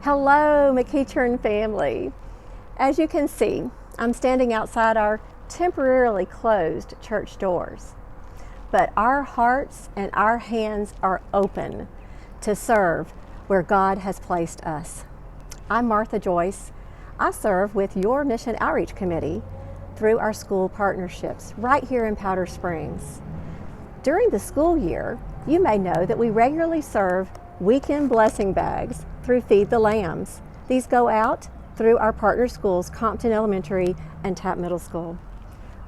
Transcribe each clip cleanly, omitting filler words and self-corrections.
Hello, McEachern family. As you can see, I'm standing outside our temporarily closed church doors, but our hearts and our hands are open to serve where God has placed us. I'm Martha Joyce. I serve with your Mission Outreach Committee through our school partnerships right here in Powder Springs. During the school year, you may know that we regularly serve weekend blessing bags through Feed the Lambs. These go out through our partner schools, Compton Elementary and Tapp Middle School.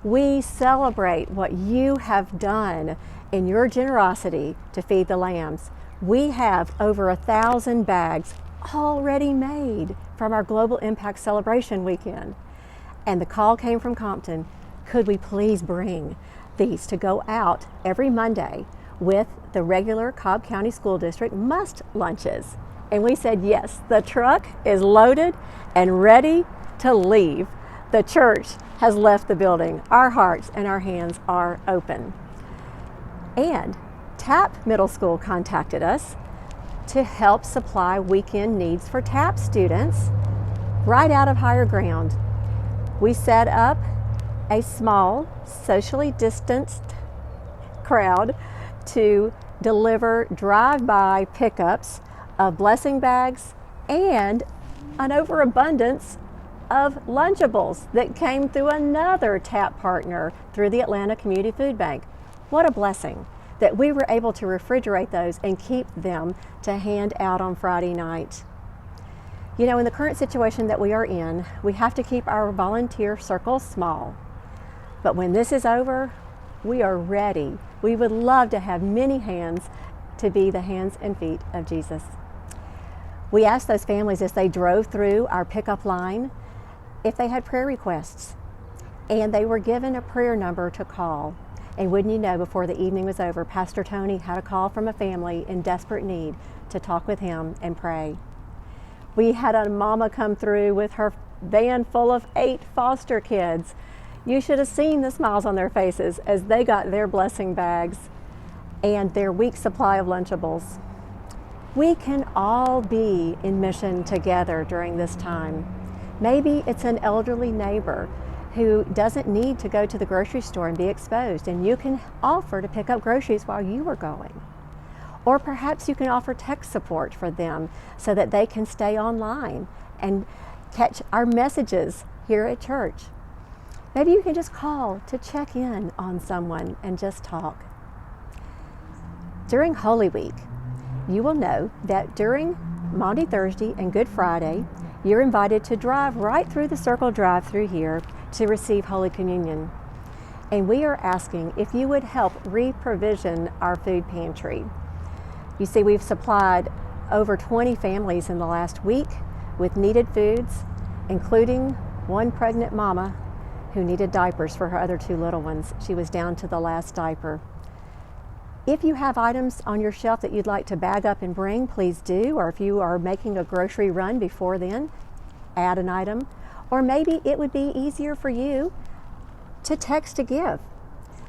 We celebrate what you have done in your generosity to feed the lambs. We have over 1,000 bags already made from our Global Impact Celebration weekend. And the call came from Compton, could we please bring these to go out every Monday with the regular Cobb County School District must lunches? And we said yes, the truck is loaded and ready to leave. The church has left the building. Our hearts and our hands are open. And Tapp Middle School contacted us to help supply weekend needs for Tapp students right out of higher ground. We set up a small, socially distanced crowd to deliver drive-by pickups of blessing bags and an overabundance of Lunchables that came through another Tapp partner through the Atlanta Community Food Bank. What a blessing that we were able to refrigerate those and keep them to hand out on Friday night. You know, in the current situation that we are in, we have to keep our volunteer circle small. But when this is over, we are ready. We would love to have many hands to be the hands and feet of Jesus. We asked those families as they drove through our pickup line if they had prayer requests, and they were given a prayer number to call. And wouldn't you know, before the evening was over, Pastor Tony had a call from a family in desperate need to talk with him and pray. We had a mama come through with her van full of 8 foster kids. You should have seen the smiles on their faces as they got their blessing bags and their week's supply of Lunchables. We can all be in mission together during this time. Maybe it's an elderly neighbor who doesn't need to go to the grocery store and be exposed, and you can offer to pick up groceries while you are going. Or perhaps you can offer tech support for them so that they can stay online and catch our messages here at church. Maybe you can just call to check in on someone and just talk. During Holy Week, you will know that during Maundy Thursday and Good Friday, you're invited to drive right through the circle drive-through here to receive Holy Communion. And we are asking if you would help re-provision our food pantry. You see, we've supplied over 20 families in the last week with needed foods, including one pregnant mama who needed diapers for her other 2 little ones. She was down to the last diaper. If you have items on your shelf that you'd like to bag up and bring, please do. Or if you are making a grocery run before then, add an item. Or maybe it would be easier for you to text to give.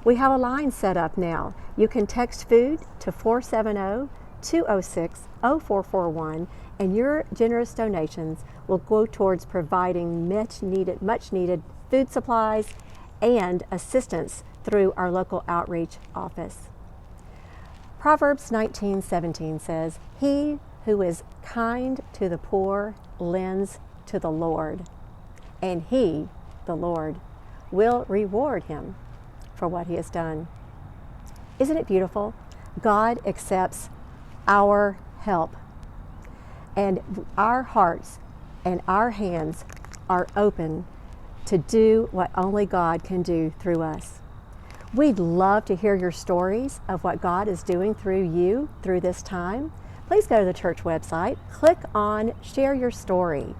We have a line set up now. You can text food to 470-206-0441, and your generous donations will go towards providing much needed food supplies and assistance through our local outreach office. Proverbs 19:17 says, "He who is kind to the poor lends to the Lord, and He, the Lord, will reward him for what he has done." Isn't it beautiful? God accepts our help, and our hearts and our hands are open to do what only God can do through us. We'd love to hear your stories of what God is doing through you through this time. Please go to the church website, click on Share Your Story,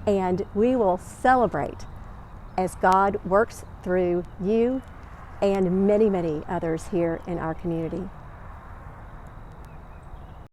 and we will celebrate as God works through you and many, many others here in our community.